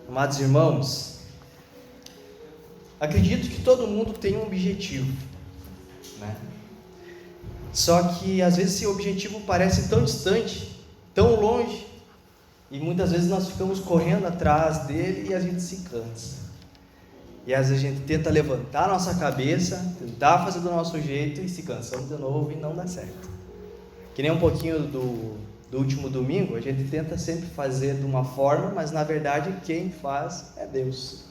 Amados irmãos, acredito que todo mundo tem um objetivo, né? Só que às vezes esse objetivo parece tão distante, tão longe, e muitas vezes nós ficamos correndo atrás dele e a gente se cansa. E às vezes a gente tenta levantar a nossa cabeça, tentar fazer do nosso jeito e se cansamos de novo e não dá certo. Que nem um pouquinho do último domingo, a gente tenta sempre fazer de uma forma, mas na verdade quem faz é Deus.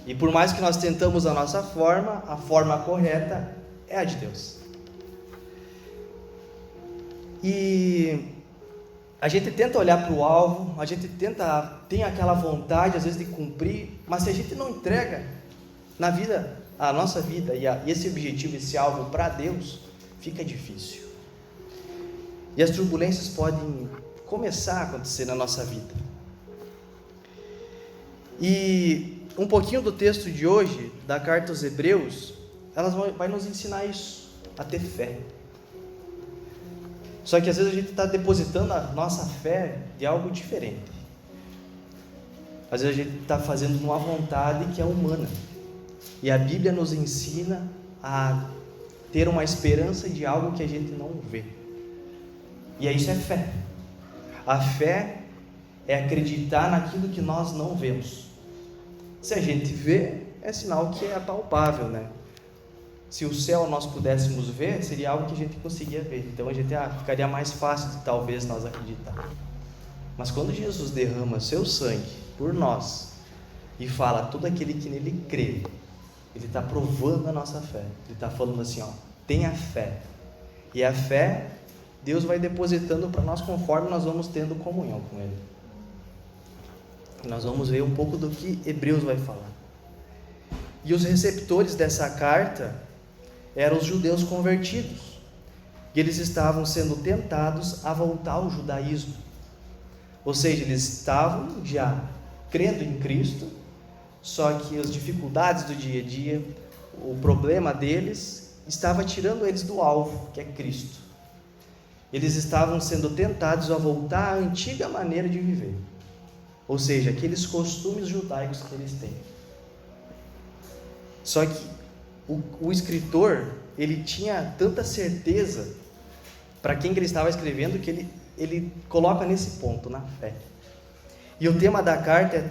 E por mais que nós tentamos a nossa forma, a forma correta é a de Deus. E a gente tenta olhar para o alvo, a gente tem aquela vontade às vezes de cumprir, mas se a gente não entrega na vida, a nossa vida e esse objetivo, esse alvo para Deus, fica difícil. E as turbulências podem começar a acontecer na nossa vida. E um pouquinho do texto de hoje, da carta aos Hebreus, elas vai nos ensinar isso, a ter fé. Só que às vezes a gente está depositando a nossa fé de algo diferente. Às vezes a gente está fazendo uma vontade que é humana. E a Bíblia nos ensina a ter uma esperança de algo que a gente não vê. E isso é fé. A fé é acreditar naquilo que nós não vemos. Se a gente vê, é sinal que é palpável, né? Se o céu nós pudéssemos ver, seria algo que a gente conseguia ver. Então a gente ficaria mais fácil de talvez nós acreditar. Mas quando Jesus derrama seu sangue por nós e fala todo aquele que nele crê, ele está provando a nossa fé. Ele está falando assim, tenha fé. E a fé, Deus vai depositando para nós conforme nós vamos tendo comunhão com Ele. E nós vamos ver um pouco do que Hebreus vai falar. E os receptores dessa carta eram os judeus convertidos. E eles estavam sendo tentados a voltar ao judaísmo. Ou seja, eles estavam já crendo em Cristo, só que as dificuldades do dia a dia, o problema deles, estava tirando eles do alvo, que é Cristo. Eles estavam sendo tentados a voltar à antiga maneira de viver, ou seja, aqueles costumes judaicos que eles têm. Só que o escritor, ele tinha tanta certeza para quem que ele estava escrevendo, que ele coloca nesse ponto, na fé. E o tema da carta é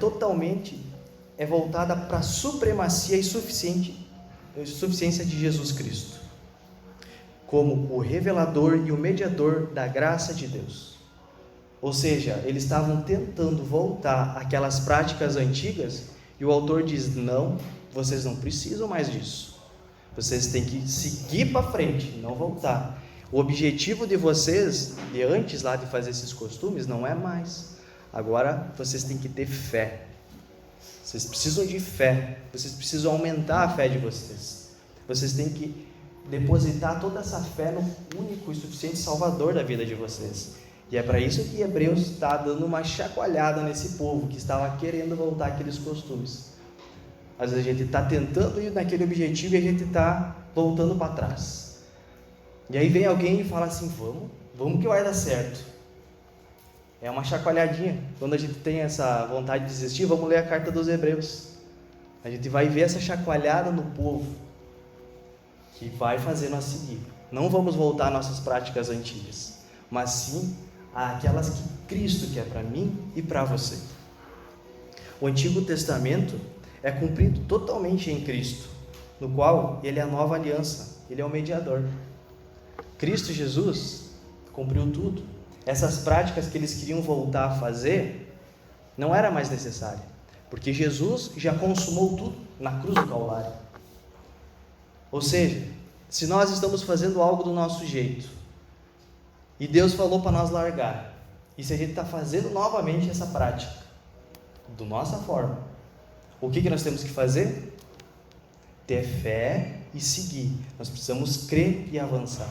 voltada para a supremacia e suficiência de Jesus Cristo, como o revelador e o mediador da graça de Deus. Ou seja, eles estavam tentando voltar àquelas práticas antigas, e o autor diz, não, vocês não precisam mais disso. Vocês têm que seguir para frente, não voltar. O objetivo de vocês, de antes lá de fazer esses costumes, não é mais. Agora vocês têm que ter fé. Vocês precisam de fé. Vocês precisam aumentar a fé de vocês. Vocês têm que depositar toda essa fé no único e suficiente Salvador da vida de vocês. E é para isso que Hebreus está dando uma chacoalhada nesse povo que estava querendo voltar àqueles costumes. Às vezes a gente está tentando ir naquele objetivo e a gente está voltando para trás. E aí vem alguém e fala assim, vamos que vai dar certo. É uma chacoalhadinha. Quando a gente tem essa vontade de desistir, vamos ler a carta dos Hebreus. A gente vai ver essa chacoalhada no povo, que vai fazer nós seguir. Não vamos voltar às nossas práticas antigas, mas sim àquelas que Cristo quer para mim e para você. O Antigo Testamento é cumprido totalmente em Cristo, no qual Ele é a nova aliança, Ele é o mediador. Cristo Jesus cumpriu tudo. Essas práticas que eles queriam voltar a fazer, não era mais necessária, porque Jesus já consumou tudo na cruz do Calvário. Ou seja, se nós estamos fazendo algo do nosso jeito, e Deus falou para nós largar, e se a gente está fazendo novamente essa prática, da nossa forma, o que nós temos que fazer? Ter fé e seguir. Nós precisamos crer e avançar,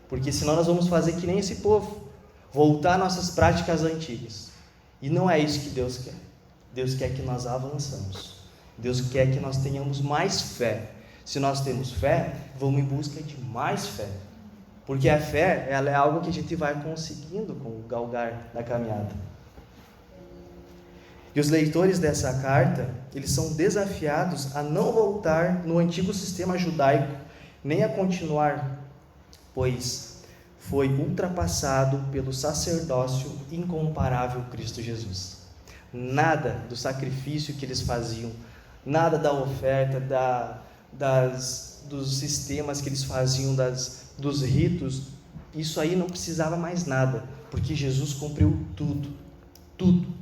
porque senão nós vamos fazer que nem esse povo, voltar às nossas práticas antigas, e não é isso que Deus quer. Deus quer que nós avançamos. Deus quer que nós tenhamos mais fé. Se nós temos fé, vamos em busca de mais fé, porque a fé, ela é algo que a gente vai conseguindo com o galgar da caminhada. E os leitores dessa carta, eles são desafiados a não voltar no antigo sistema judaico, nem a continuar, pois foi ultrapassado pelo sacerdócio incomparável Cristo Jesus. Nada do sacrifício que eles faziam, nada da oferta, dos sistemas que eles faziam, dos ritos, isso aí não precisava mais nada, porque Jesus cumpriu tudo, tudo.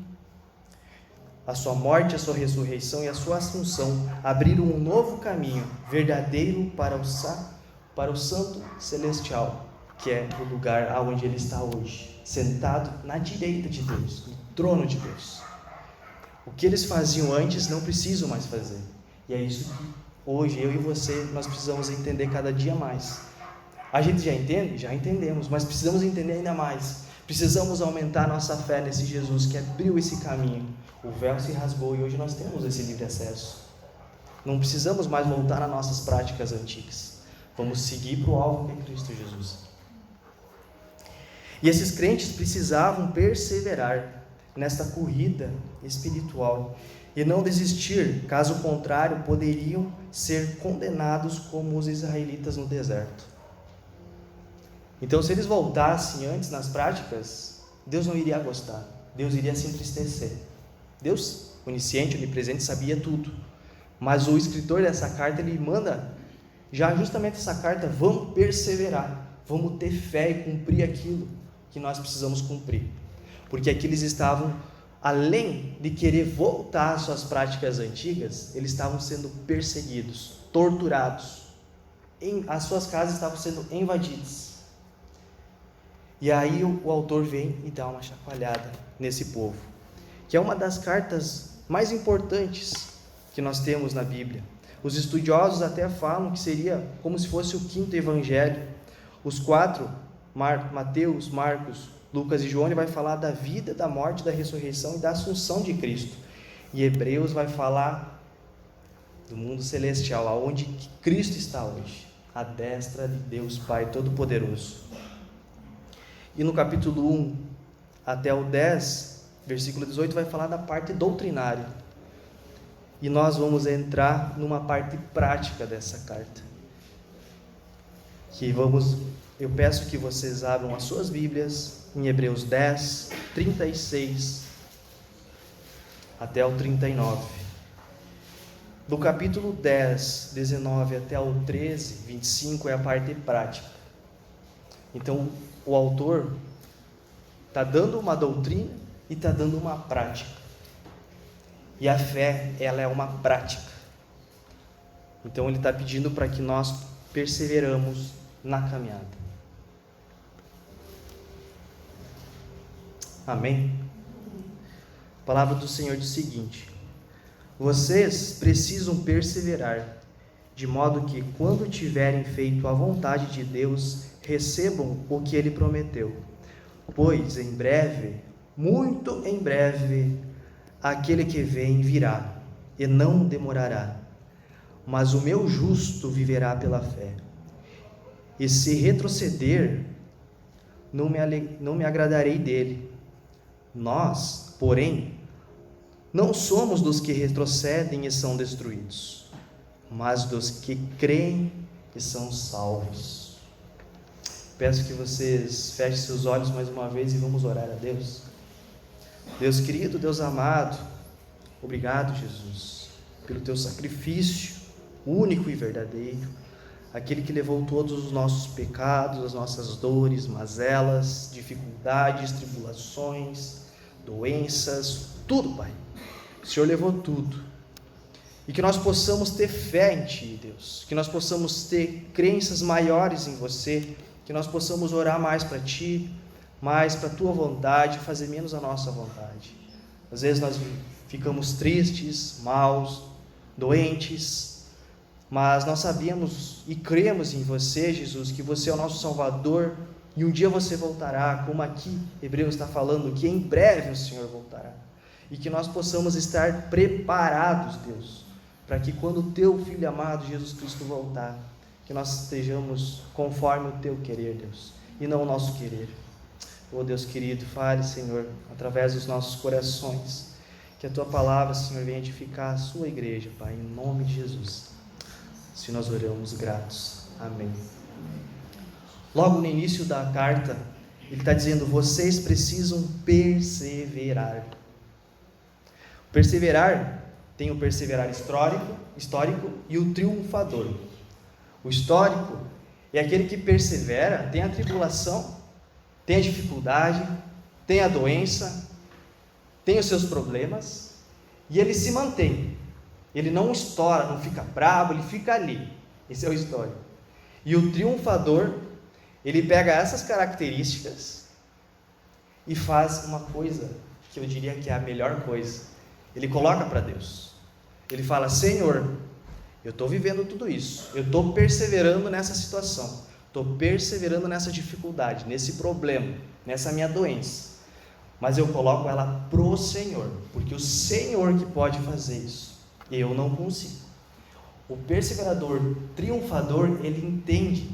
A sua morte, a sua ressurreição e a sua assunção abriram um novo caminho verdadeiro para o Santo Celestial, que é o lugar onde ele está hoje, sentado na direita de Deus, no trono de Deus. O que eles faziam antes não precisam mais fazer, e é isso que hoje eu e você nós precisamos entender cada dia mais. A gente já entende? Já entendemos, mas precisamos entender ainda mais. Precisamos aumentar a nossa fé nesse Jesus que abriu esse caminho. O véu se rasgou e hoje nós temos esse livre acesso. Não precisamos mais voltar nas nossas práticas antigas. Vamos seguir para o alvo que é Cristo Jesus. E esses crentes precisavam perseverar nesta corrida espiritual e não desistir, caso contrário, poderiam ser condenados como os israelitas no deserto. Então, se eles voltassem antes nas práticas, Deus não iria gostar, Deus iria se entristecer. Deus, onisciente, onipresente, sabia tudo, mas o escritor dessa carta, ele manda já justamente essa carta: vamos perseverar, vamos ter fé e cumprir aquilo que nós precisamos cumprir, porque aqui eles estavam, além de querer voltar às suas práticas antigas, eles estavam sendo perseguidos, torturados, as suas casas estavam sendo invadidas. E aí o autor vem e dá uma chacoalhada nesse povo, que é uma das cartas mais importantes que nós temos na Bíblia. Os estudiosos até falam que seria como se fosse o 5º evangelho. Os 4, Mateus, Marcos, Lucas e João, ele vai falar da vida, da morte, da ressurreição e da assunção de Cristo. E Hebreus vai falar do mundo celestial, aonde Cristo está hoje, à destra de Deus Pai Todo-Poderoso. E no capítulo 1 até o 10, versículo 18, vai falar da parte doutrinária. E nós vamos entrar numa parte prática dessa carta. Eu peço que vocês abram as suas Bíblias em Hebreus 10, 36 até o 39. Do capítulo 10, 19 até o 13, 25 é a parte prática. Então, o autor está dando uma doutrina e está dando uma prática. E a fé, ela é uma prática. Então, ele está pedindo para que nós perseveramos na caminhada. Amém? A palavra do Senhor diz o seguinte: vocês precisam perseverar, de modo que, quando tiverem feito a vontade de Deus, recebam o que Ele prometeu. Pois em breve, muito em breve, aquele que vem virá, e não demorará. Mas o meu justo viverá pela fé. E se retroceder, não me agradarei dele. Nós, porém, não somos dos que retrocedem e são destruídos, mas dos que creem e são salvos. Peço que vocês fechem seus olhos mais uma vez e vamos orar a Deus. Deus querido, Deus amado, obrigado, Jesus, pelo teu sacrifício único e verdadeiro, aquele que levou todos os nossos pecados, as nossas dores, mazelas, dificuldades, tribulações, doenças, tudo, Pai. O Senhor levou tudo. E que nós possamos ter fé em Ti, Deus, que nós possamos ter crenças maiores em Você, que nós possamos orar mais para Ti, mais para a Tua vontade, fazer menos a nossa vontade. Às vezes nós ficamos tristes, maus, doentes, mas nós sabemos e cremos em Você, Jesus, que Você é o nosso Salvador, e um dia Você voltará, como aqui Hebreus está falando, que em breve o Senhor voltará, e que nós possamos estar preparados, Deus, para que quando o Teu Filho amado, Jesus Cristo, voltar, que nós estejamos conforme o Teu querer, Deus, e não o nosso querer. Oh Deus querido, fale, Senhor, através dos nossos corações, Que a Tua palavra, Senhor, venha edificar a Sua igreja, Pai, em nome de Jesus. Se nós oramos gratos. Amém. Logo no início da carta, ele está dizendo: vocês precisam perseverar. Perseverar tem o perseverar histórico e o triunfador. O histórico é aquele que persevera, tem a tribulação, tem a dificuldade, tem a doença, tem os seus problemas, e ele se mantém. Ele não estoura, não fica bravo, ele fica ali. Esse é o histórico. E o triunfador, ele pega essas características e faz uma coisa que eu diria que é a melhor coisa. Ele coloca para Deus. Ele fala: Senhor, eu estou vivendo tudo isso, eu estou perseverando nessa situação, estou perseverando nessa dificuldade, nesse problema, nessa minha doença, mas eu coloco ela pro Senhor, porque o Senhor que pode fazer isso, eu não consigo. O perseverador, triunfador, ele entende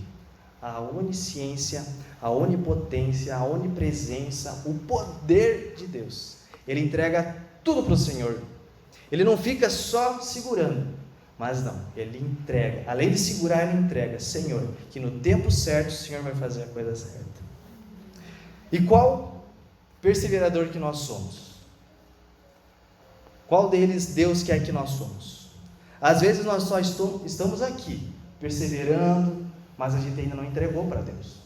a onisciência, a onipotência, a onipresença, o poder de Deus. Ele entrega tudo para o Senhor. Ele não fica só segurando, mas não, ele entrega. Além de segurar, ele entrega: Senhor, que no tempo certo o Senhor vai fazer a coisa certa. E qual perseverador que nós somos? Qual deles Deus quer que nós somos? Às vezes nós só estamos aqui, perseverando, mas a gente ainda não entregou para Deus.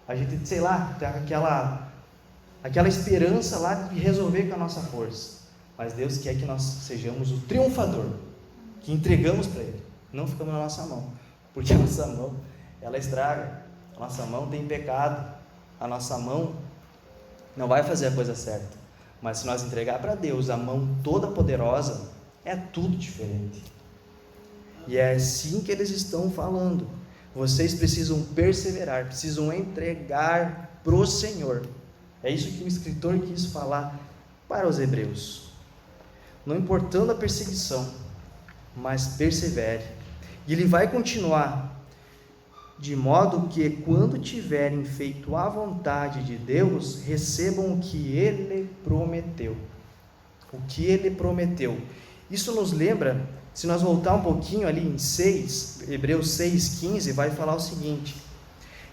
A gente, sei lá, tem aquela esperança lá de resolver com a nossa força. Mas Deus quer que nós sejamos o triunfador, que entregamos para Ele, não ficamos na nossa mão, porque a nossa mão, ela estraga, a nossa mão tem pecado, a nossa mão não vai fazer a coisa certa. Mas se nós entregar para Deus a mão toda poderosa, é tudo diferente. E é assim que eles estão falando: vocês precisam perseverar, precisam entregar para o Senhor. É isso que o escritor quis falar para os hebreus. Não importando a perseguição, mas persevere. E ele vai continuar: de modo que quando tiverem feito a vontade de Deus, recebam o que Ele prometeu. O que Ele prometeu. Isso nos lembra, se nós voltar um pouquinho ali em Hebreus 6,15, vai falar o seguinte: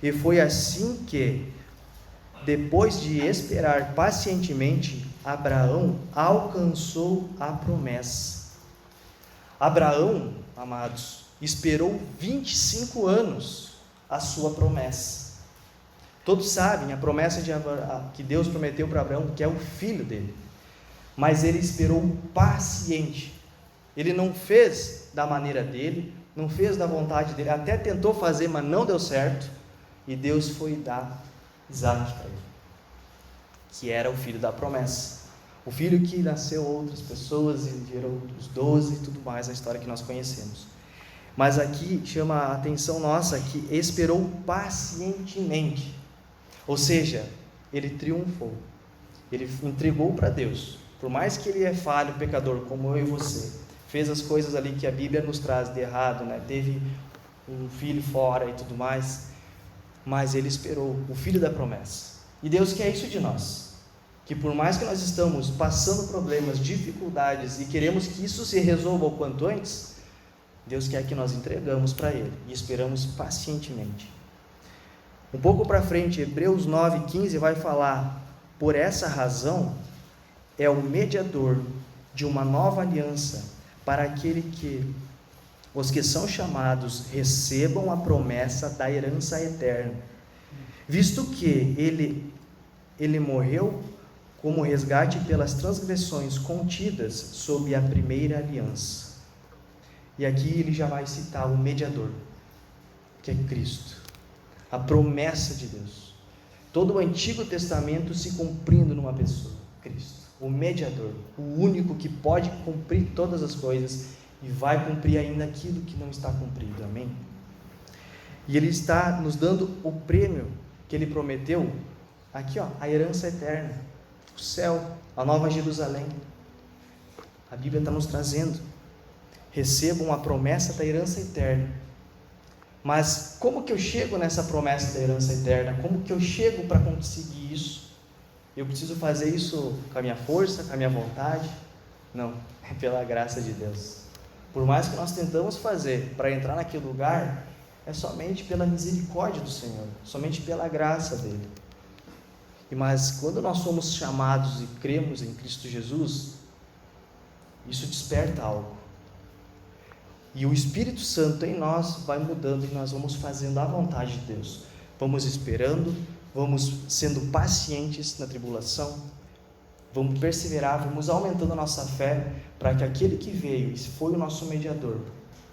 e foi assim que, depois de esperar pacientemente, Abraão alcançou a promessa. Abraão, amados, esperou 25 anos a sua promessa. Todos sabem a promessa que Deus prometeu para Abraão, que é o filho dele. Mas ele esperou paciente. Ele não fez da maneira dele, não fez da vontade dele, até tentou fazer, mas não deu certo. E Deus foi dar Isaac para ele, que era o filho da promessa. O filho que nasceu outras pessoas e gerou os 12 e tudo mais, a história que nós conhecemos. Mas aqui chama a atenção nossa que esperou pacientemente. Ou seja, ele triunfou. Ele entregou para Deus. Por mais que ele é falho, pecador, como eu e você, fez as coisas ali que a Bíblia nos traz de errado, né? Teve um filho fora e tudo mais, mas ele esperou o filho da promessa. E Deus quer isso de nós, que por mais que nós estamos passando problemas, dificuldades e queremos que isso se resolva o quanto antes, Deus quer que nós entregamos para Ele e esperamos pacientemente. Um pouco para frente, Hebreus 9,15 vai falar: por essa razão é o mediador de uma nova aliança, para aquele que os que são chamados recebam a promessa da herança eterna, visto que ele morreu como resgate pelas transgressões contidas sob a primeira aliança. E aqui ele já vai citar o mediador, que é Cristo, a promessa de Deus. Todo o Antigo Testamento se cumprindo numa pessoa, Cristo, o mediador, o único que pode cumprir todas as coisas e vai cumprir ainda aquilo que não está cumprido, amém? E ele está nos dando o prêmio que ele prometeu, aqui ó, a herança eterna, o céu, a nova Jerusalém. A Bíblia está nos trazendo: recebam a promessa da herança eterna. Mas como que eu chego nessa promessa da herança eterna? Como que eu chego para conseguir isso? Eu preciso fazer isso com a minha força, com a minha vontade? Não, é pela graça de Deus. Por mais que nós tentamos fazer para entrar naquele lugar, é somente pela misericórdia do Senhor, somente pela graça dele. Mas quando nós somos chamados e cremos em Cristo Jesus, isso desperta algo. E o Espírito Santo em nós vai mudando e nós vamos fazendo a vontade de Deus. Vamos esperando, vamos sendo pacientes na tribulação, vamos perseverar, vamos aumentando a nossa fé para que aquele que veio e foi o nosso mediador,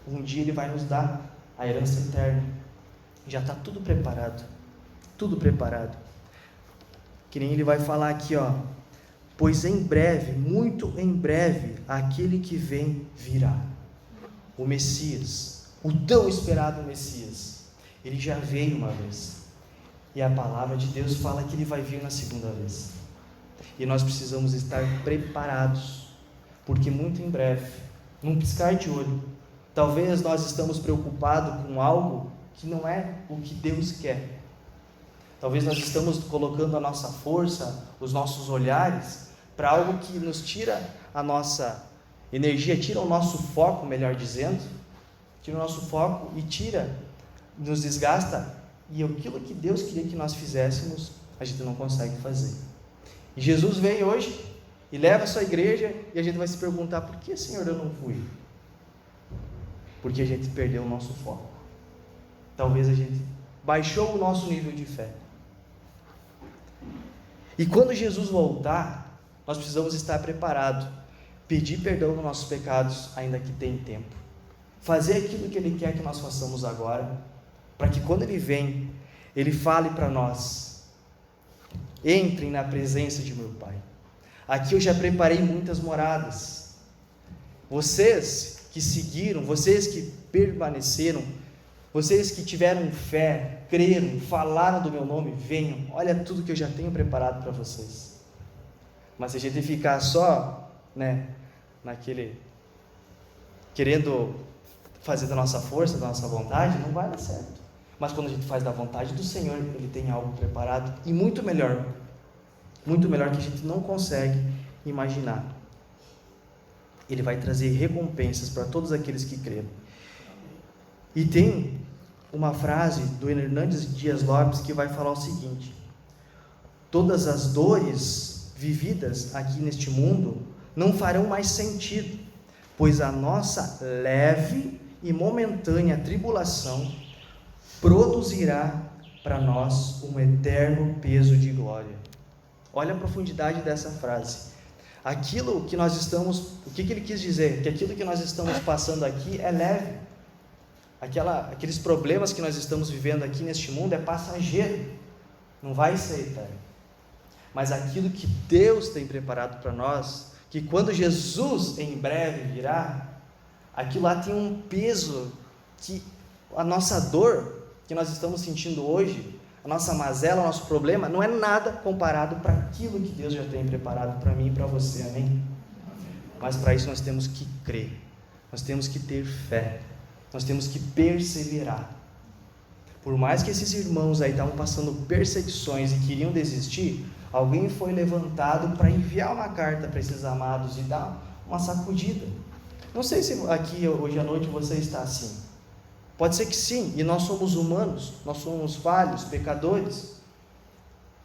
um dia ele vai nos dar a herança eterna. Já está tudo preparado, tudo preparado. Que nem ele vai falar aqui, pois em breve, muito em breve, aquele que vem virá. O Messias, o tão esperado Messias, ele já veio uma vez, e a palavra de Deus fala que ele vai vir na segunda vez, e nós precisamos estar preparados, porque muito em breve, num piscar de olho, talvez nós estamos preocupados com algo que não é o que Deus quer, talvez nós estamos colocando a nossa força, os nossos olhares, para algo que nos tira a nossa energia, tira o nosso foco, melhor dizendo, tira o nosso foco e nos desgasta, e aquilo que Deus queria que nós fizéssemos, a gente não consegue fazer. E Jesus vem hoje e leva a sua igreja, e a gente vai se perguntar: por que, Senhor, eu não fui? Porque a gente perdeu o nosso foco. Talvez a gente baixou o nosso nível de fé. E quando Jesus voltar, nós precisamos estar preparados, pedir perdão dos nossos pecados, ainda que tenha tempo, fazer aquilo que Ele quer que nós façamos agora, para que quando Ele vem, Ele fale para nós: entrem na presença de meu Pai, aqui eu já preparei muitas moradas. Vocês que seguiram, vocês que permaneceram, vocês que tiveram fé, creram, falaram do meu nome, venham, olha tudo que eu já tenho preparado para vocês. Mas se a gente ficar só querendo fazer da nossa força, da nossa vontade, não vai dar certo. Mas quando a gente faz da vontade do Senhor, Ele tem algo preparado, e muito melhor que a gente não consegue imaginar. Ele vai trazer recompensas para todos aqueles que creram. E tem uma frase do Hernandes Dias Lopes que vai falar o seguinte: todas as dores vividas aqui neste mundo não farão mais sentido, pois a nossa leve e momentânea tribulação produzirá para nós um eterno peso de glória. Olha a profundidade dessa frase. Aquilo que nós estamos, o que ele quis dizer? Que aquilo que nós estamos passando aqui é leve. Aqueles problemas que nós estamos vivendo aqui neste mundo é passageiro, não vai ser eterno. Mas aquilo que Deus tem preparado para nós, que quando Jesus em breve virá, aquilo lá tem um peso que a nossa dor que nós estamos sentindo hoje, a nossa mazela, o nosso problema, não é nada comparado para aquilo que Deus já tem preparado para mim e para você, amém? Mas para isso nós temos que crer, nós temos que ter fé, nós temos que perseverar. Por mais que esses irmãos aí estavam passando perseguições e queriam desistir, alguém foi levantado para enviar uma carta para esses amados e dar uma sacudida. Não sei se aqui hoje à noite você está assim. Pode ser que sim, e nós somos humanos, nós somos falhos, pecadores.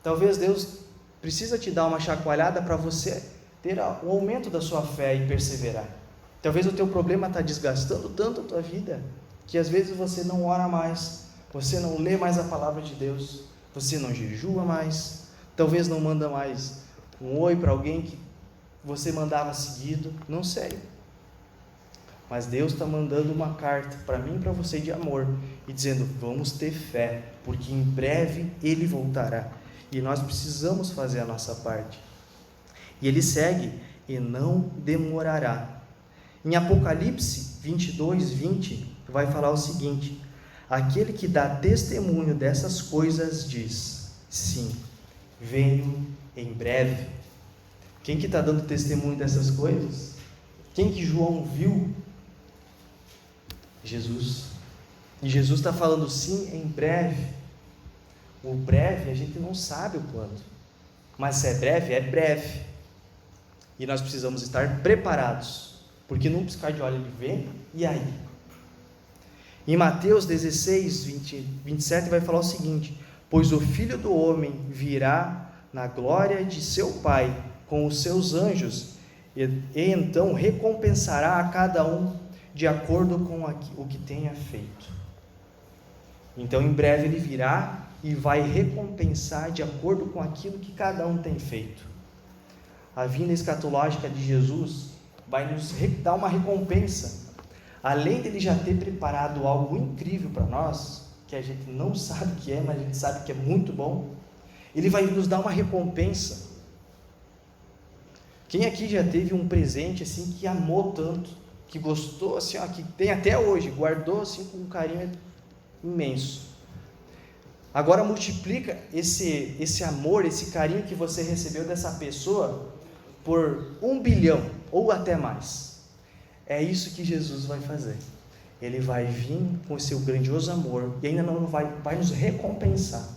Talvez Deus precisa te dar uma chacoalhada para você ter o aumento da sua fé e perseverar. Talvez o teu problema está desgastando tanto a tua vida, que às vezes você não ora mais, você não lê mais a palavra de Deus, você não jejua mais, talvez não manda mais um oi para alguém que você mandava seguido, não sei. Mas Deus está mandando uma carta para mim e para você de amor, e dizendo: vamos ter fé, porque em breve Ele voltará, e nós precisamos fazer a nossa parte. E Ele segue: e não demorará. Em Apocalipse 22:20, vai falar o seguinte: aquele que dá testemunho dessas coisas diz: sim, venho em breve. Quem que está dando testemunho dessas coisas? Quem que João viu? Jesus. E Jesus está falando sim, em breve. O breve a gente não sabe o quando, mas se é breve, é breve. E nós precisamos estar preparados, porque num piscar de olho ele vem, e aí? Em Mateus 16, 27 vai falar o seguinte: pois o Filho do Homem virá na glória de seu Pai com os seus anjos, e então recompensará a cada um de acordo com o que tenha feito. Então em breve ele virá e vai recompensar de acordo com aquilo que cada um tem feito. A vinda escatológica de Jesus vai nos dar uma recompensa. Além dele já ter preparado algo incrível para nós, que a gente não sabe o que é, mas a gente sabe que é muito bom, ele vai nos dar uma recompensa. Quem aqui já teve um presente assim que amou tanto, que gostou assim, ó, que tem até hoje, guardou assim com um carinho imenso? Agora multiplica esse amor, esse carinho que você recebeu dessa pessoa por 1 bilhão ou até mais. É isso que Jesus vai fazer. Ele vai vir com o seu grandioso amor e ainda não vai nos recompensar.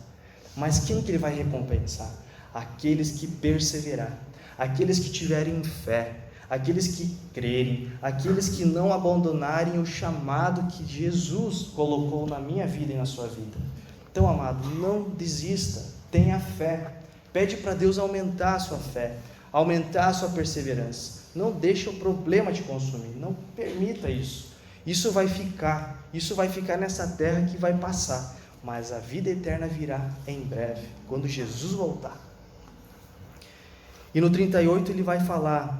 Mas quem que ele vai recompensar? Aqueles que perseverar, aqueles que tiverem fé, aqueles que crerem, aqueles que não abandonarem o chamado que Jesus colocou na minha vida e na sua vida. Então, amado, não desista, tenha fé, pede para Deus aumentar a sua fé, aumentar a sua perseverança. Não deixe o problema te consumir, não permita isso. Isso vai ficar nessa terra que vai passar, mas a vida eterna virá em breve, quando Jesus voltar. E no 38 ele vai falar: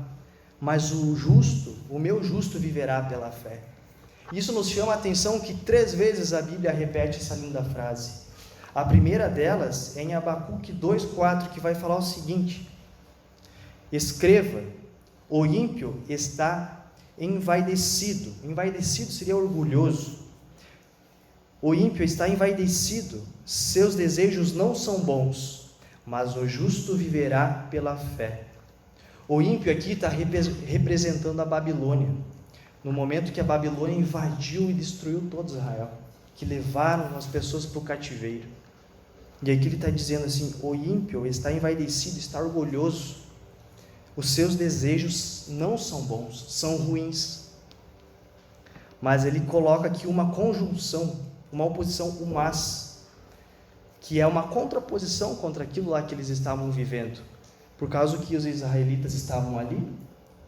mas o meu justo viverá pela fé. Isso nos chama a atenção que 3 vezes a Bíblia repete essa linda frase. A primeira delas é em Abacuque 2,4, que vai falar o seguinte: escreva, o ímpio está envaidecido. Envaidecido seria orgulhoso. O ímpio está envaidecido, seus desejos não são bons, mas o justo viverá pela fé. O ímpio aqui está representando a Babilônia, no momento que a Babilônia invadiu e destruiu todo Israel, que levaram as pessoas para o cativeiro. E aqui ele está dizendo assim: o ímpio está envaidecido, está orgulhoso, os seus desejos não são bons, são ruins. Mas ele coloca aqui uma conjunção, uma oposição, o mas, que é uma contraposição contra aquilo lá que eles estavam vivendo, por causa que os israelitas estavam ali,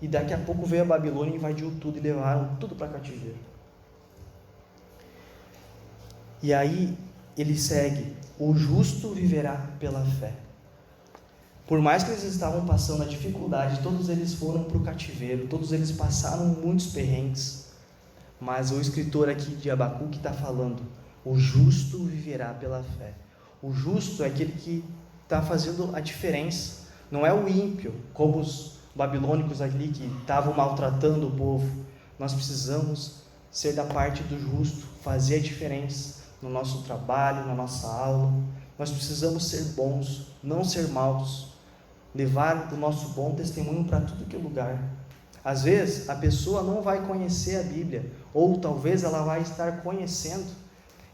e daqui a pouco veio a Babilônia, invadiu tudo e levaram tudo para cativeiro. E aí ele segue: o justo viverá pela fé. Por mais que eles estavam passando a dificuldade, todos eles foram para o cativeiro, todos eles passaram muitos perrengues, mas o escritor aqui de Abacuque está falando: o justo viverá pela fé. O justo é aquele que está fazendo a diferença, não é o ímpio, como os babilônicos ali que estavam maltratando o povo. Nós precisamos ser da parte do justo, fazer a diferença no nosso trabalho, na nossa aula. Nós precisamos ser bons, não ser maus, levar o nosso bom testemunho para tudo que é lugar. Às vezes a pessoa não vai conhecer a Bíblia, ou talvez ela vai estar conhecendo,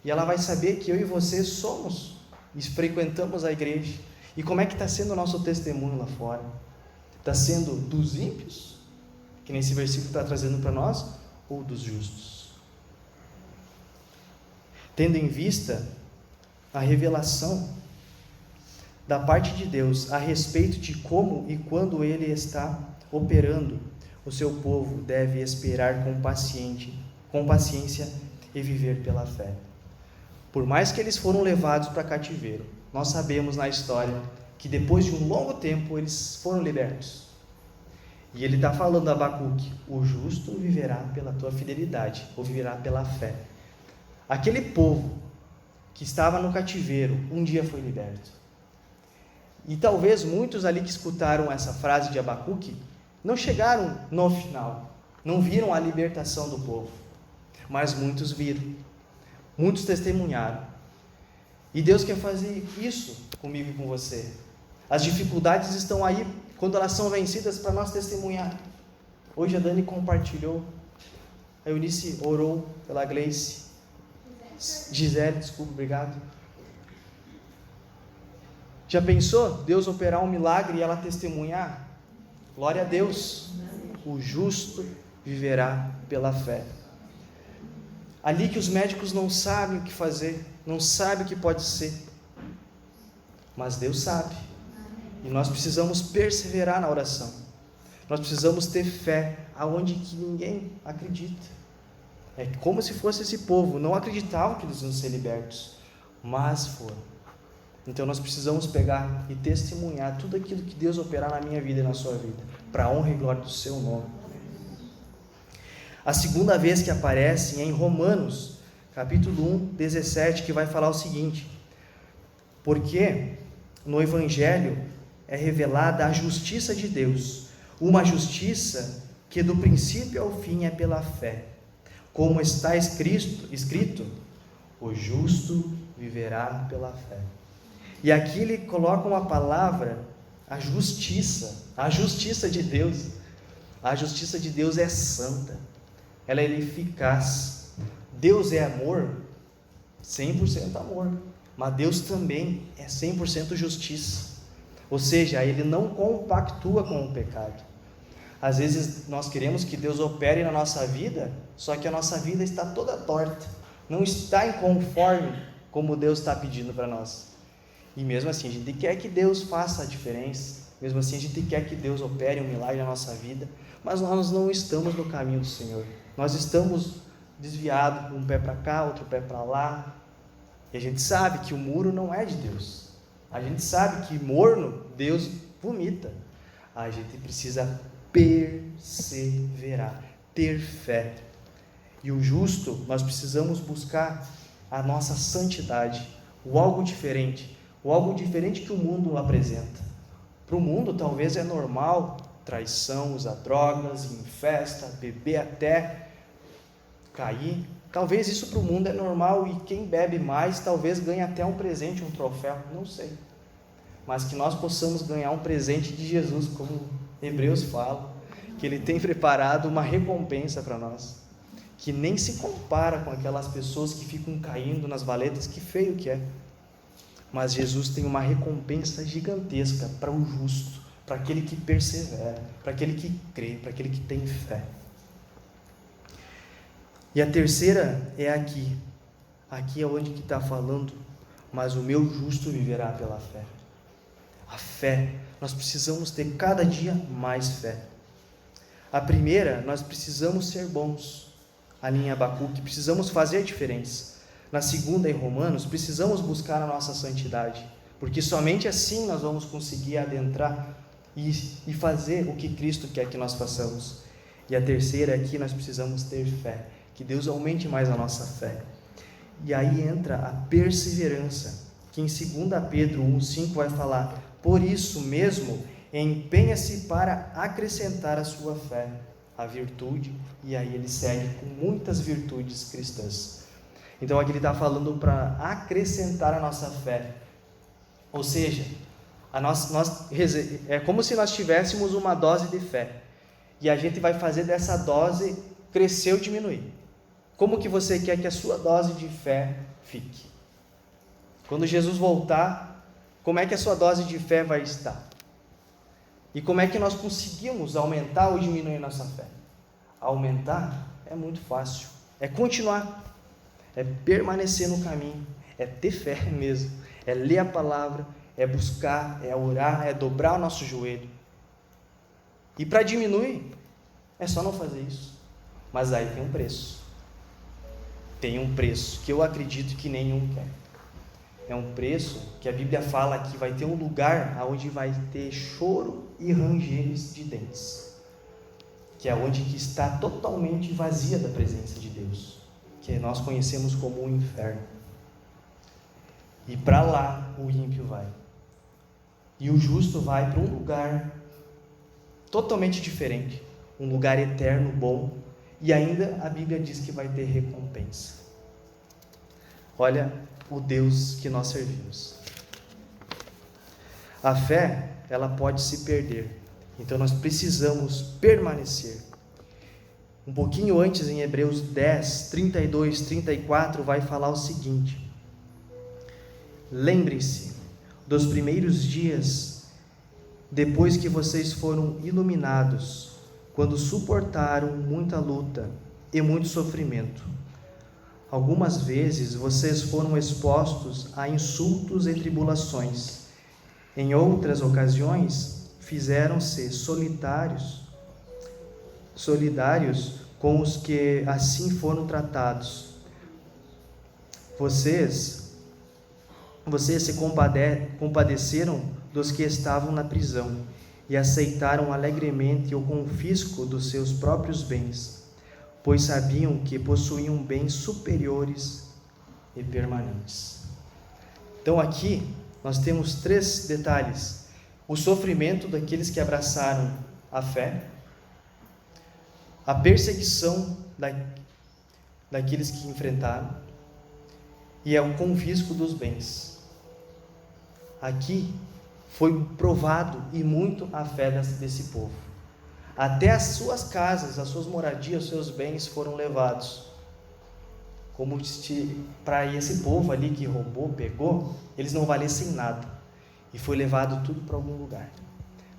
e ela vai saber que eu e você somos e frequentamos a igreja. E como é que está sendo o nosso testemunho lá fora? Está sendo dos ímpios, que nesse versículo está trazendo para nós, ou dos justos? Tendo em vista a revelação da parte de Deus a respeito de como e quando Ele está operando, o seu povo deve esperar com paciência e viver pela fé. Por mais que eles foram levados para cativeiro, nós sabemos na história que depois de um longo tempo eles foram libertos. E ele está falando a Abacuque: o justo viverá pela tua fidelidade, ou viverá pela fé. Aquele povo que estava no cativeiro, um dia foi liberto. E talvez muitos ali que escutaram essa frase de Abacuque não chegaram no final, não viram a libertação do povo, mas muitos viram, muitos testemunharam. E Deus quer fazer isso comigo e com você. As dificuldades estão aí, quando elas são vencidas, para nós testemunhar. Hoje a Dani compartilhou, a Eunice orou pela Gleice, Gisele, desculpa, obrigado. Já pensou Deus operar um milagre e ela testemunhar? Glória a Deus. O justo viverá pela fé. Ali que os médicos não sabem o que fazer, não sabem o que pode ser, mas Deus sabe. E nós precisamos perseverar na oração. Nós precisamos ter fé aonde que ninguém acredita. É como se fosse esse povo, não acreditavam que eles iam ser libertos, mas foram. Então nós precisamos pegar e testemunhar tudo aquilo que Deus operar na minha vida e na sua vida, para a honra e glória do seu nome. A segunda vez que aparece é em Romanos, capítulo 1, 17, que vai falar o seguinte: porque no Evangelho é revelada a justiça de Deus, uma justiça que do princípio ao fim é pela fé. Como está escrito, o justo viverá pela fé. E aqui ele coloca uma palavra, a justiça de Deus. A justiça de Deus é santa, ela é eficaz. Deus é amor, 100% amor, mas Deus também é 100% justiça. Ou seja, Ele não compactua com o pecado. Às vezes nós queremos que Deus opere na nossa vida, só que a nossa vida está toda torta, não está em conforme como Deus está pedindo para nós. E mesmo assim a gente quer que Deus faça a diferença, mesmo assim a gente quer que Deus opere um milagre na nossa vida, mas nós não estamos no caminho do Senhor. Nós estamos desviados, um pé para cá, outro pé para lá, e a gente sabe que o muro não é de Deus. A gente sabe que morno Deus vomita. A gente precisa perseverar, ter fé. E o justo, nós precisamos buscar a nossa santidade, o algo diferente que o mundo apresenta. Para o mundo talvez é normal traição, usar drogas, ir em festa, beber até cair. Talvez isso para o mundo é normal, e quem bebe mais talvez ganhe até um presente, um troféu, não sei. Mas que nós possamos ganhar um presente de Jesus, como Hebreus fala, que Ele tem preparado uma recompensa para nós, que nem se compara com aquelas pessoas que ficam caindo nas valetas, que feio que é. Mas Jesus tem uma recompensa gigantesca para o justo, para aquele que persevera, para aquele que crê, para aquele que tem fé. E a terceira é aqui é onde que está falando, mas o meu justo viverá pela fé. A fé, nós precisamos ter cada dia mais fé. A primeira, nós precisamos ser bons, ali em Abacuque, precisamos fazer a diferença. Na segunda, em Romanos, precisamos buscar a nossa santidade, porque somente assim nós vamos conseguir adentrar e fazer o que Cristo quer que nós façamos. E a terceira aqui, nós precisamos ter fé, que Deus aumente mais a nossa fé. E aí entra a perseverança, que em 2 Pedro 1,5 vai falar: por isso mesmo, empenha-se para acrescentar à sua fé a virtude, e aí ele segue com muitas virtudes cristãs. Então aqui ele está falando para acrescentar a nossa fé, ou seja, é como se nós tivéssemos uma dose de fé, e a gente vai fazer dessa dose crescer ou diminuir. Como que você quer que a sua dose de fé fique? Quando Jesus voltar, como é que a sua dose de fé vai estar? E como é que nós conseguimos aumentar ou diminuir nossa fé? Aumentar é muito fácil, é continuar, é permanecer no caminho, é ter fé mesmo, é ler a palavra, é buscar, é orar, é dobrar o nosso joelho. E para diminuir, é só não fazer isso. Mas aí tem um preço. Tem um preço que eu acredito que nenhum quer. É um preço que a Bíblia fala que vai ter um lugar onde vai ter choro e rangeres de dentes, que é onde que está totalmente vazia da presença de Deus, que nós conhecemos como o inferno. E para lá o ímpio vai, e o justo vai para um lugar totalmente diferente, um lugar eterno, bom, e ainda a Bíblia diz que vai ter recompensa. Olha o Deus que nós servimos. A fé, ela pode se perder, então nós precisamos permanecer. Um pouquinho antes, em Hebreus 10, 32, 34, vai falar o seguinte: lembrem-se dos primeiros dias depois que vocês foram iluminados, quando suportaram muita luta e muito sofrimento. Algumas vezes vocês foram expostos a insultos e tribulações. Em outras ocasiões, fizeram-se solidários com os que assim foram tratados. Vocês se compadeceram dos que estavam na prisão e aceitaram alegremente o confisco dos seus próprios bens, pois sabiam que possuíam bens superiores e permanentes. Então aqui nós temos 3 detalhes: o sofrimento daqueles que abraçaram a fé, a perseguição daqueles que enfrentaram e o confisco dos bens. Aqui foi provado e muito a fé desse povo. Até as suas casas, as suas moradias, os seus bens foram levados. Como se para esse povo ali que roubou, pegou, eles não valessem nada. E foi levado tudo para algum lugar.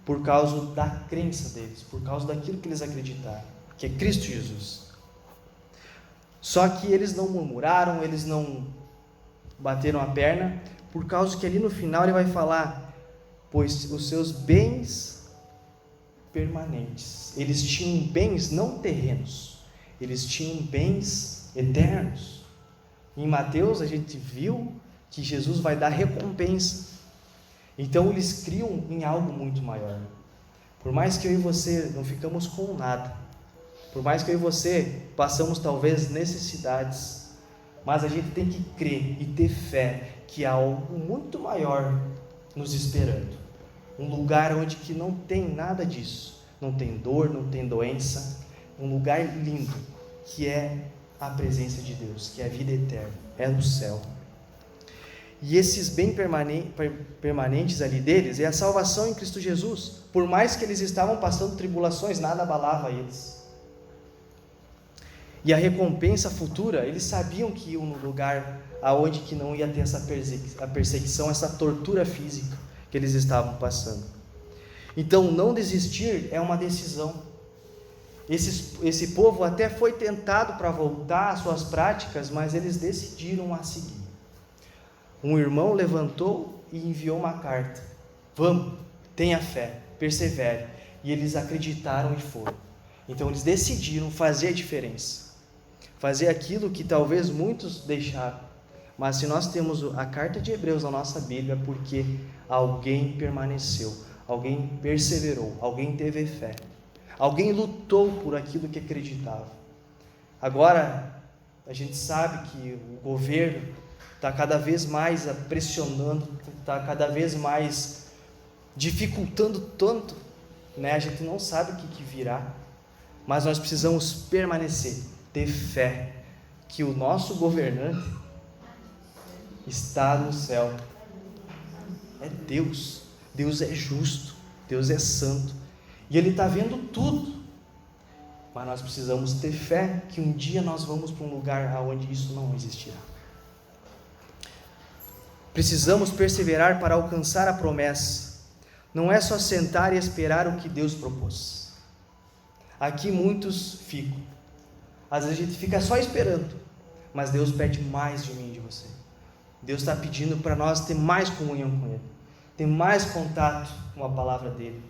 Por causa da crença deles, por causa daquilo que eles acreditaram, que é Cristo Jesus. Só que eles não murmuraram, eles não bateram a perna, por causa que ali no final ele vai falar, pois os seus bens permanentes, eles tinham bens não terrenos, eles tinham bens eternos. Em Mateus a gente viu que Jesus vai dar recompensa, então eles criam em algo muito maior. Por mais que eu e você não ficamos com nada, por mais que eu e você passamos talvez necessidades, mas a gente tem que crer e ter fé que há algo muito maior nos esperando. Um lugar onde que não tem nada disso. Não tem dor, não tem doença. Um lugar lindo, que é a presença de Deus, que é a vida eterna, é no céu. E esses bem permanentes ali deles é a salvação em Cristo Jesus. Por mais que eles estavam passando tribulações, nada abalava eles. E a recompensa futura, eles sabiam que iam no lugar aonde que não ia ter essa perseguição, essa tortura física que eles estavam passando. Então, não desistir é uma decisão. Esse povo até foi tentado para voltar às suas práticas, mas eles decidiram a seguir. Um irmão levantou e enviou uma carta: vamos, tenha fé, persevere. E eles acreditaram e foram. Então eles decidiram fazer a diferença, fazer aquilo que talvez muitos deixaram. Mas se nós temos a carta de Hebreus na nossa Bíblia, é porque alguém permaneceu, alguém perseverou, alguém teve fé, alguém lutou por aquilo que acreditava. Agora a gente sabe que o governo está cada vez mais pressionando, está cada vez mais dificultando tanto, né? A gente não sabe o que virá, mas nós precisamos permanecer, ter fé que o nosso governante está no céu. É Deus. Deus é justo, Deus é santo, e Ele está vendo tudo. Mas nós precisamos ter fé que um dia nós vamos para um lugar onde isso não existirá. Precisamos perseverar para alcançar a promessa. Não é só sentar e esperar o que Deus propôs. Aqui muitos ficam. Às vezes a gente fica só esperando, mas Deus pede mais de mim e de você. Deus está pedindo para nós ter mais comunhão com Ele, ter mais contato com a palavra dEle.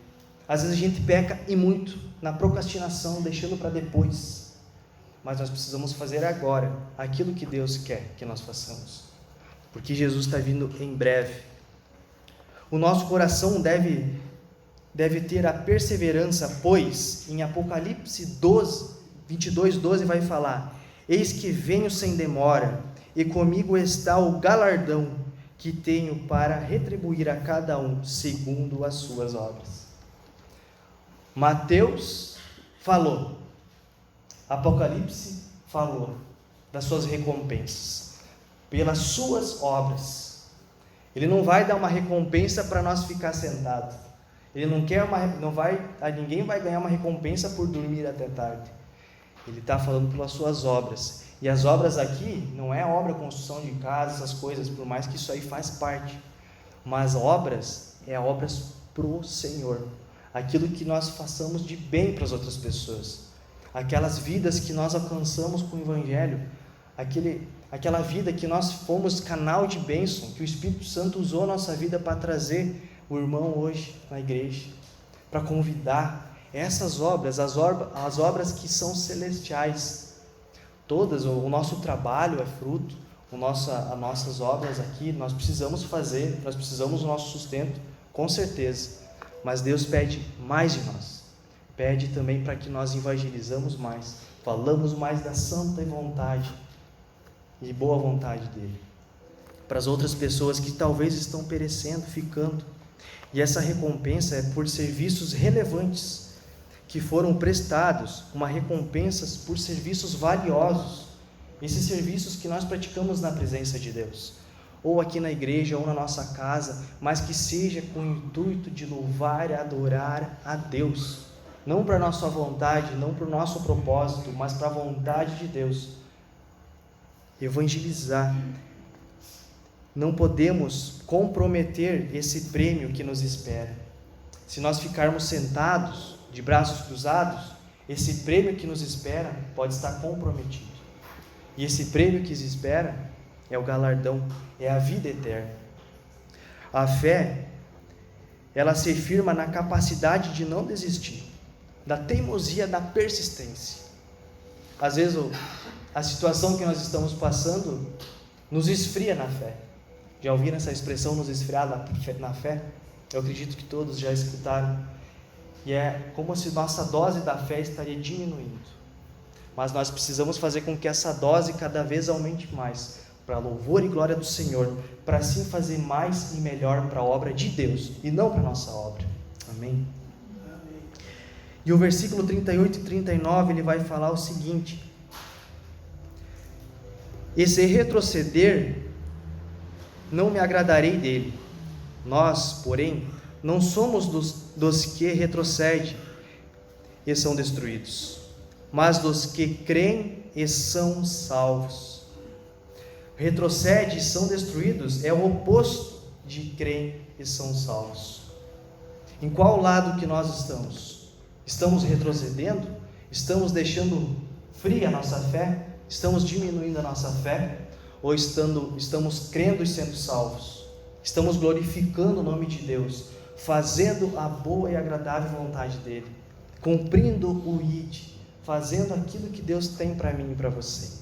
Às vezes a gente peca e muito na procrastinação, deixando para depois, mas nós precisamos fazer agora aquilo que Deus quer que nós façamos, porque Jesus está vindo em breve. O nosso coração deve ter a perseverança, pois em Apocalipse 22:12 vai falar: eis que venho sem demora, e comigo está o galardão que tenho para retribuir a cada um segundo as suas obras. Mateus falou, Apocalipse falou das suas recompensas, pelas suas obras. Ele não vai dar uma recompensa para nós ficar sentados. Ele não quer ninguém vai ganhar uma recompensa por dormir até tarde. Ele está falando pelas suas obras. E as obras aqui não é obra, construção de casa, essas coisas, por mais que isso aí faz parte. Mas obras é obras pro Senhor, aquilo que nós façamos de bem para as outras pessoas, aquelas vidas que nós alcançamos com o Evangelho, aquela vida que nós fomos canal de bênção, que o Espírito Santo usou a nossa vida para trazer o irmão hoje na igreja, para convidar. Essas obras, as obras que são celestiais, todas, o nosso trabalho é fruto, as nossas obras aqui, nós precisamos fazer, nós precisamos do nosso sustento, com certeza, mas Deus pede mais de nós, pede também para que nós evangelizamos mais, falamos mais da santa vontade e boa vontade dele, para as outras pessoas que talvez estão perecendo, ficando, e essa recompensa é por serviços relevantes, que foram prestados, uma recompensa por serviços valiosos, esses serviços que nós praticamos na presença de Deus, ou aqui na igreja, ou na nossa casa, mas que seja com o intuito de louvar e adorar a Deus, não para a nossa vontade, não para o nosso propósito, mas para a vontade de Deus, evangelizar. Não podemos comprometer esse prêmio que nos espera. Se nós ficarmos sentados, de braços cruzados, esse prêmio que nos espera pode estar comprometido. E esse prêmio que nos espera é o galardão, é a vida eterna. A fé, ela se firma na capacidade de não desistir, da teimosia, da persistência. Às vezes a situação que nós estamos passando nos esfria na fé. Já ouviram essa expressão, nos esfriar na fé? Eu acredito que todos já escutaram. E é como se nossa dose da fé estaria diminuindo. Mas nós precisamos fazer com que essa dose cada vez aumente mais, para louvor e glória do Senhor, para assim fazer mais e melhor para a obra de Deus, e não para a nossa obra. Amém? E o versículo 38 e 39, ele vai falar o seguinte: e se retroceder, não me agradarei dele. Nós, porém, não somos dos que retrocedem e são destruídos, mas dos que creem e são salvos. Retrocede e são destruídos é o oposto de creem e são salvos. Em qual lado que nós estamos? Estamos retrocedendo? Estamos deixando fria a nossa fé? Estamos diminuindo a nossa fé? Ou estamos crendo e sendo salvos? Estamos glorificando o nome de Deus, fazendo a boa e agradável vontade dele, cumprindo o ID, fazendo aquilo que Deus tem para mim e para você,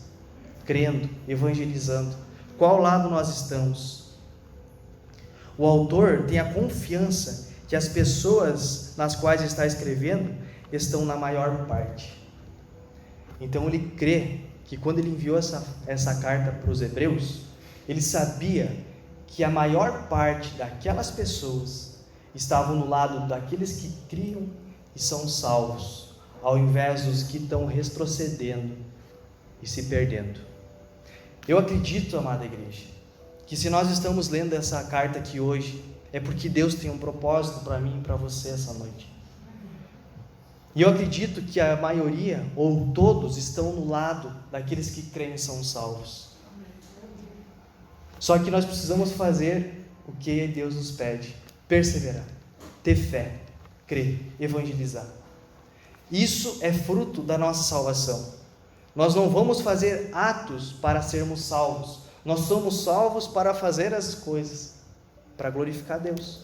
crendo, evangelizando. Qual lado nós estamos? O autor tem a confiança que as pessoas nas quais está escrevendo estão na maior parte. Então ele crê que quando ele enviou essa carta para os hebreus, ele sabia que a maior parte daquelas pessoas estavam no lado daqueles que criam e são salvos, ao invés dos que estão retrocedendo e se perdendo. Eu acredito, amada igreja, que se nós estamos lendo essa carta aqui hoje, é porque Deus tem um propósito para mim e para você essa noite. E eu acredito que a maioria, ou todos, estão no lado daqueles que creem e são salvos. Só que nós precisamos fazer o que Deus nos pede: perseverar, ter fé, crer, evangelizar. Isso é fruto da nossa salvação. Nós não vamos fazer atos para sermos salvos. Nós somos salvos para fazer as coisas, para glorificar Deus.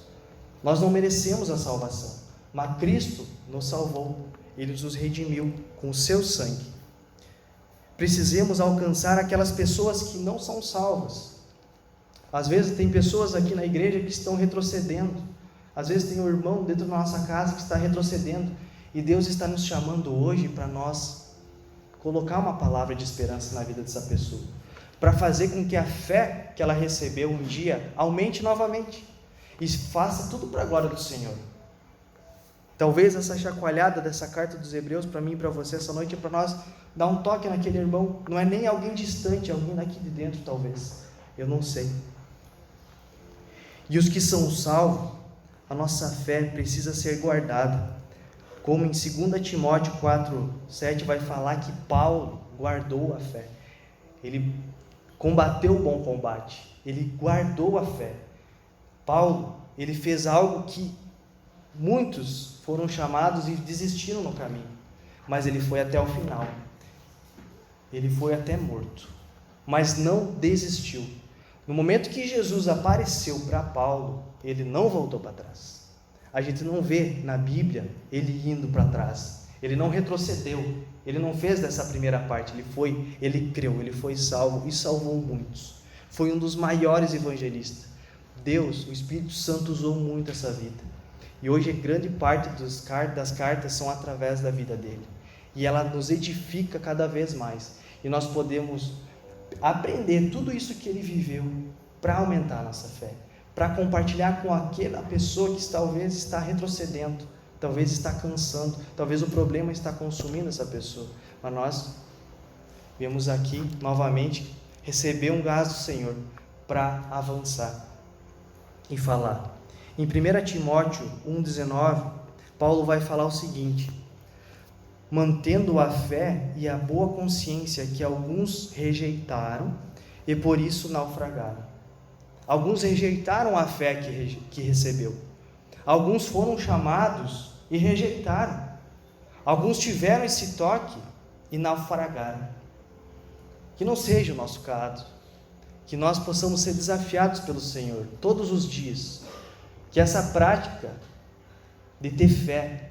Nós não merecemos a salvação, mas Cristo nos salvou, Ele nos redimiu com o seu sangue. Precisamos alcançar aquelas pessoas que não são salvas. Às vezes tem pessoas aqui na igreja que estão retrocedendo, às vezes tem um irmão dentro da nossa casa que está retrocedendo, e Deus está nos chamando hoje para nós colocar uma palavra de esperança na vida dessa pessoa, para fazer com que a fé que ela recebeu um dia aumente novamente, e faça tudo para a glória do Senhor. Talvez essa chacoalhada dessa carta dos Hebreus para mim e para você essa noite é para nós dar um toque naquele irmão. Não é nem alguém distante, é alguém daqui de dentro talvez, eu não sei. E os que são salvos, a nossa fé precisa ser guardada, como em 2 Timóteo 4:7 vai falar que Paulo guardou a fé, ele combateu o bom combate, ele guardou a fé. Paulo, ele fez algo que muitos foram chamados e desistiram no caminho, mas ele foi até o final. Ele foi até morto, mas não desistiu. No momento que Jesus apareceu para Paulo, ele não voltou para trás. A gente não vê na Bíblia ele indo para trás. Ele não retrocedeu. Ele não fez dessa primeira parte. Ele creu, ele foi salvo e salvou muitos. Foi um dos maiores evangelistas. Deus, o Espírito Santo, usou muito essa vida. E hoje grande parte das cartas são através da vida dele. E ela nos edifica cada vez mais. E nós podemos aprender tudo isso que ele viveu para aumentar a nossa fé, para compartilhar com aquela pessoa que talvez está retrocedendo, talvez está cansando, talvez o problema está consumindo essa pessoa. Mas nós viemos aqui novamente receber um gás do Senhor para avançar e falar. Em 1 Timóteo 1,19, Paulo vai falar o seguinte: mantendo a fé e a boa consciência que alguns rejeitaram e por isso naufragaram. Alguns rejeitaram a fé que recebeu. Alguns foram chamados e rejeitaram. Alguns tiveram esse toque e naufragaram. Que não seja o nosso caso. Que nós possamos ser desafiados pelo Senhor todos os dias. Que essa prática de ter fé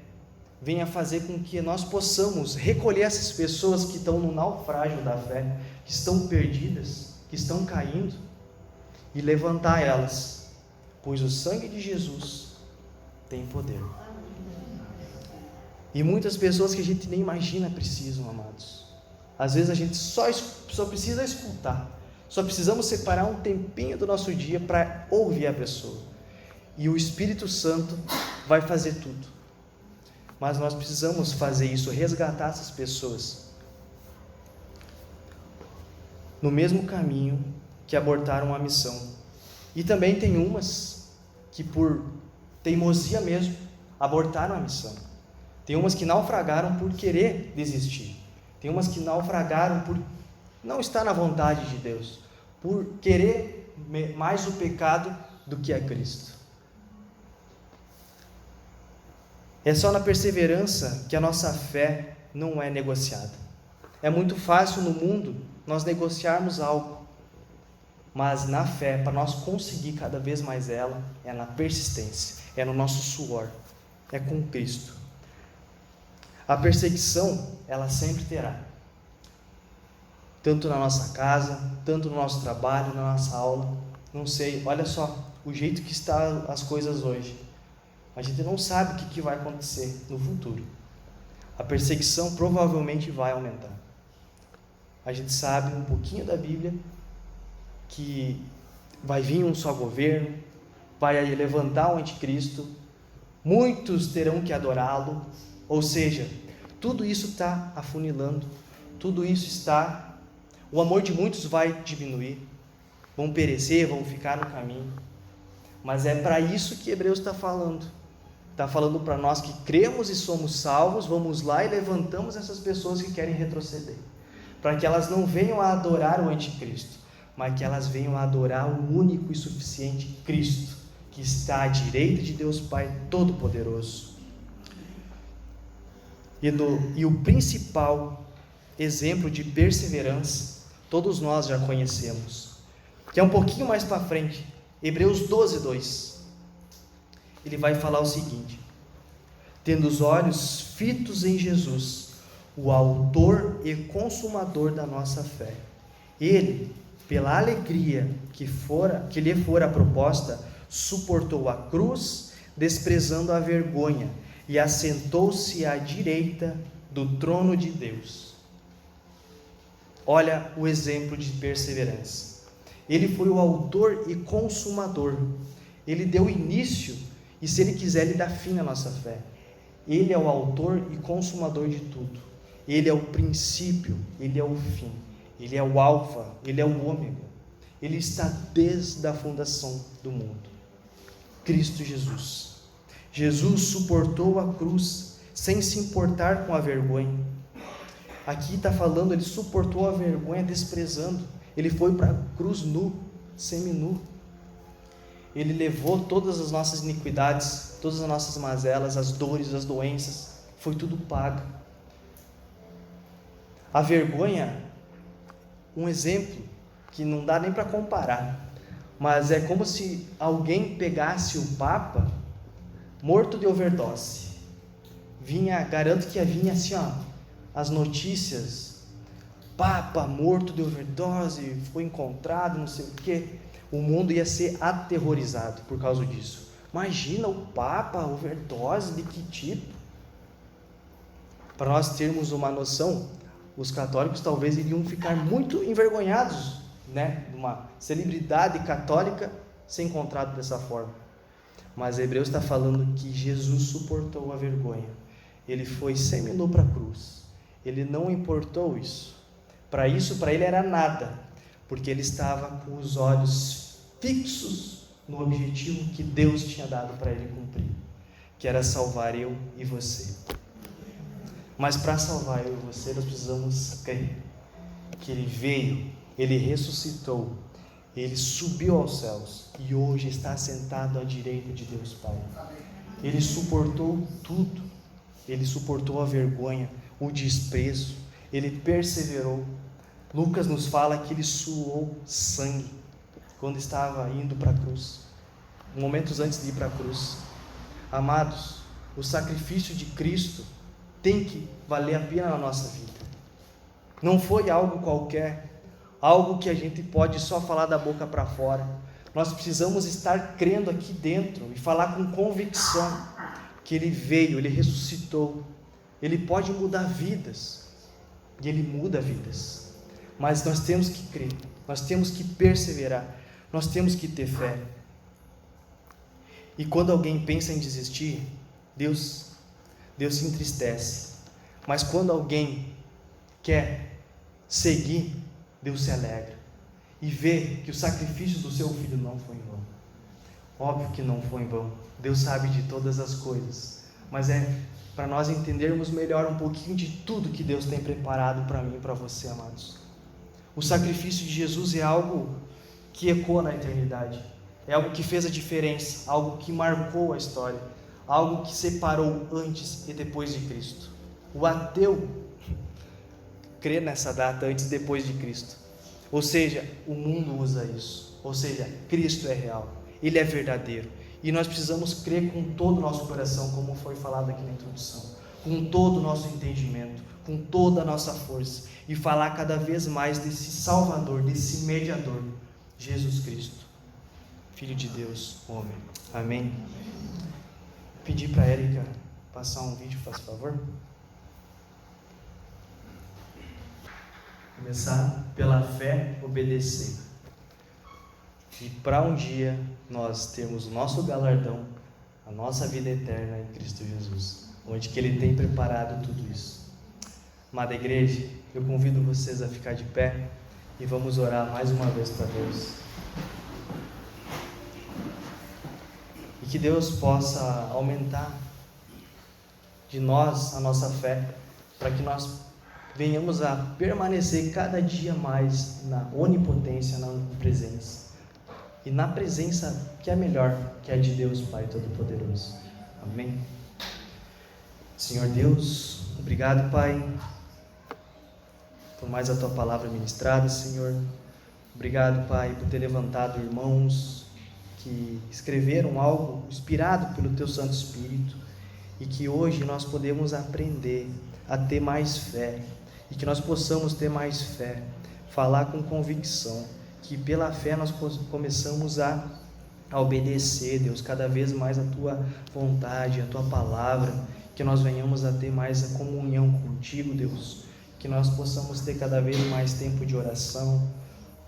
venha fazer com que nós possamos recolher essas pessoas que estão no naufrágio da fé, que estão perdidas, que estão caindo, e levantar elas, pois o sangue de Jesus tem poder. E muitas pessoas que a gente nem imagina precisam, amados. Às vezes a gente só precisa escutar, só precisamos separar um tempinho do nosso dia para ouvir a pessoa, e o Espírito Santo vai fazer tudo. Mas nós precisamos fazer isso, resgatar essas pessoas no mesmo caminho que abortaram a missão. E também tem umas que por teimosia mesmo abortaram a missão. Tem umas que naufragaram por querer desistir. Tem umas que naufragaram por não estar na vontade de Deus, por querer mais o pecado do que a Cristo. É só na perseverança que a nossa fé não é negociada. É muito fácil no mundo nós negociarmos algo, mas na fé, para nós conseguir cada vez mais ela, é na persistência, é no nosso suor, é com Cristo. A perseguição, ela sempre terá, tanto na nossa casa, tanto no nosso trabalho, na nossa aula. Não sei, olha só o jeito que estão as coisas hoje. A gente não sabe o que vai acontecer no futuro. A perseguição provavelmente vai aumentar. A gente sabe um pouquinho da Bíblia que vai vir um só governo, vai levantar o anticristo, muitos terão que adorá-lo, ou seja, tudo isso está afunilando, tudo isso está, o amor de muitos vai diminuir, vão perecer, vão ficar no caminho, mas é para isso que Hebreus está falando para nós que cremos e somos salvos, vamos lá e levantamos essas pessoas que querem retroceder, para que elas não venham a adorar o anticristo, mas que elas venham a adorar o único e suficiente Cristo, que está à direita de Deus Pai Todo-Poderoso. E o principal exemplo de perseverança, todos nós já conhecemos, que é um pouquinho mais para frente, Hebreus 12:2. Ele vai falar o seguinte: tendo os olhos fitos em Jesus, o autor e consumador da nossa fé. Ele, pela alegria que lhe fora proposta, suportou a cruz, desprezando a vergonha, e assentou-se à direita do trono de Deus. Olha o exemplo de perseverança. Ele foi o autor e consumador. Ele deu início, e se Ele quiser, Ele dá fim à nossa fé. Ele é o autor e consumador de tudo. Ele é o princípio, Ele é o fim. Ele é o alfa, Ele é o ômega. Ele está desde a fundação do mundo. Cristo Jesus. Jesus suportou a cruz sem se importar com a vergonha. Aqui está falando, Ele suportou a vergonha desprezando. Ele foi para a cruz nu, seminu. Ele levou todas as nossas iniquidades, todas as nossas mazelas, as dores, as doenças, foi tudo pago. A vergonha, um exemplo que não dá nem para comparar, mas é como se alguém pegasse o Papa morto de overdose. Garanto que vinha assim, as notícias: Papa morto de overdose, foi encontrado, não sei o quê. O mundo ia ser aterrorizado por causa disso. Imagina o Papa, overdose, de que tipo? Para nós termos uma noção, os católicos talvez iriam ficar muito envergonhados, né? Uma celebridade católica ser encontrado dessa forma. Mas Hebreus está falando que Jesus suportou a vergonha. Ele foi seminu para a cruz. Ele não importou isso. Para ele era nada, porque ele estava com os olhos fixos no objetivo que Deus tinha dado para ele cumprir, que era salvar eu e você. Mas para salvar eu e você, nós precisamos crer que Ele veio, Ele ressuscitou, Ele subiu aos céus e hoje está sentado à direita de Deus Pai. Ele suportou tudo. Ele suportou a vergonha, o desprezo, Ele perseverou. Lucas nos fala que Ele suou sangue quando estava indo para a cruz, momentos antes de ir para a cruz. Amados, o sacrifício de Cristo tem que valer a pena na nossa vida. Não foi algo qualquer, algo que a gente pode só falar da boca para fora. Nós precisamos estar crendo aqui dentro e falar com convicção que Ele veio, Ele ressuscitou, Ele pode mudar vidas, e Ele muda vidas. Mas nós temos que crer, nós temos que perseverar, nós temos que ter fé. E quando alguém pensa em desistir, Deus se entristece. Mas quando alguém quer seguir, Deus se alegra e vê que o sacrifício do seu filho não foi em vão. Óbvio que não foi em vão. Deus sabe de todas as coisas, mas é para nós entendermos melhor um pouquinho de tudo que Deus tem preparado para mim e para você, amados. O sacrifício de Jesus é algo que ecoa na eternidade, é algo que fez a diferença, algo que marcou a história, algo que separou antes e depois de Cristo. O ateu crê nessa data antes e depois de Cristo. Ou seja, o mundo usa isso. Ou seja, Cristo é real, Ele é verdadeiro. E nós precisamos crer com todo o nosso coração, como foi falado aqui na introdução, com todo o nosso entendimento, com toda a nossa força, e falar cada vez mais desse Salvador, desse mediador, Jesus Cristo, Filho de Deus, homem. Amém? Pedir para a Érica passar um vídeo, faz favor. Começar pela fé, obedecer. E para um dia nós termos o nosso galardão, a nossa vida eterna em Cristo Jesus, onde que Ele tem preparado tudo isso. Amada igreja, eu convido vocês a ficar de pé e vamos orar mais uma vez para Deus. E que Deus possa aumentar de nós a nossa fé, para que nós venhamos a permanecer cada dia mais na onipotência, na presença. E na presença que é melhor, que é de Deus Pai Todo-Poderoso. Amém? Senhor Deus, obrigado, Pai, por mais a Tua palavra ministrada, Senhor. Obrigado, Pai, por ter levantado irmãos que escreveram algo inspirado pelo Teu Santo Espírito, e que hoje nós podemos aprender a ter mais fé, e que nós possamos ter mais fé, falar com convicção, que pela fé nós começamos a obedecer, Deus, cada vez mais a Tua vontade, a Tua palavra, que nós venhamos a ter mais a comunhão contigo, Deus, que nós possamos ter cada vez mais tempo de oração,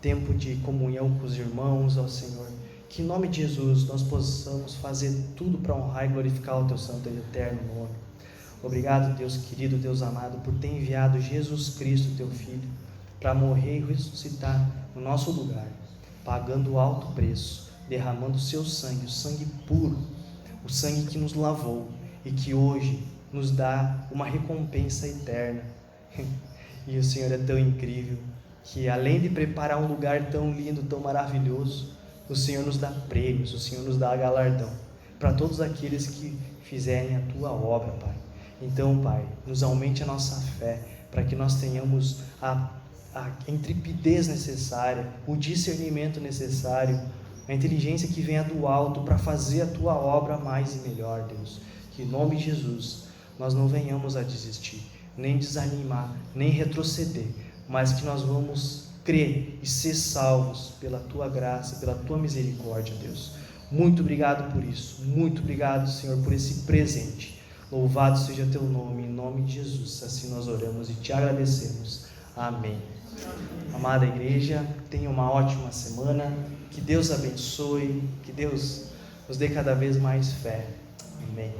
tempo de comunhão com os irmãos, ó Senhor, que em nome de Jesus nós possamos fazer tudo para honrar e glorificar o Teu santo e eterno nome. Obrigado, Deus querido, Deus amado, por ter enviado Jesus Cristo, Teu Filho, para morrer e ressuscitar no nosso lugar, pagando o alto preço, derramando o Seu sangue, o sangue puro, o sangue que nos lavou e que hoje nos dá uma recompensa eterna. E o Senhor é tão incrível, que além de preparar um lugar tão lindo, tão maravilhoso, o Senhor nos dá prêmios, o Senhor nos dá galardão para todos aqueles que fizerem a tua obra, Pai. Então, Pai, nos aumente a nossa fé, para que nós tenhamos a intrepidez necessária, o discernimento necessário, a inteligência que venha do alto para fazer a tua obra mais e melhor, Deus. Que em nome de Jesus nós não venhamos a desistir, nem desanimar, nem retroceder, mas que nós vamos crer e ser salvos pela tua graça, pela tua misericórdia, Deus. Muito obrigado por isso, muito obrigado, Senhor, por esse presente. Louvado seja teu nome, em nome de Jesus. Assim nós oramos e te agradecemos. Amém. Amada igreja, tenha uma ótima semana, que Deus abençoe, que Deus nos dê cada vez mais fé. Amém.